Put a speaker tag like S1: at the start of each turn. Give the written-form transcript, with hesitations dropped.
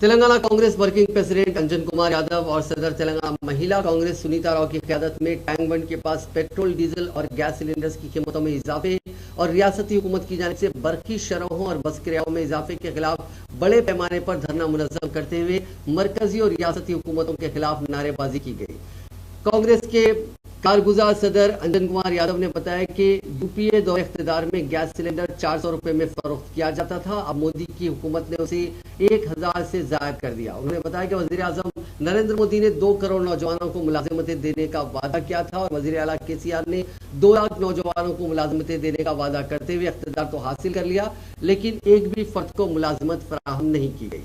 S1: Telangana Congress working president अंजन कुमार यादव और सदर तेलंगाना महिला कांग्रेस सुनीता राव की क़यादत में टैंक बंड के पास पेट्रोल, डीजल और गैस सिलेंडर्स की कीमतों में इजाफे और रियासती हुकूमत की जानिब से बरकी शरहों और बस किरायों में इजाफे के खिलाफ बड़े पैमाने पर धरना मुनज़्ज़म करते हुए मरकजी और रियासती हुकूमतों के खिलाफ नारेबाजी की गई। कांग्रेस के कारगुजार सदर अंजन कुमार यादव ने बताया कि यूपीए दौर इख्तिदार में गैस सिलेंडर 400 रुपए में फरोख्त किया जाता था। अब मोदी की हुकूमत ने उसे 1000 से जायद कर दिया। उन्होंने बताया कि वजीर आजम नरेंद्र मोदी ने 2 करोड़ नौजवानों को मुलाजिमतें देने का वादा किया था और वजीर आला केसीआर ने 2 लाख नौजवानों को मुलाजिमतें देने का वादा करते हुए इख्तिदार तो हासिल कर लिया, लेकिन एक भी फर्द को मुलाजिमत फराहम नहीं की गई।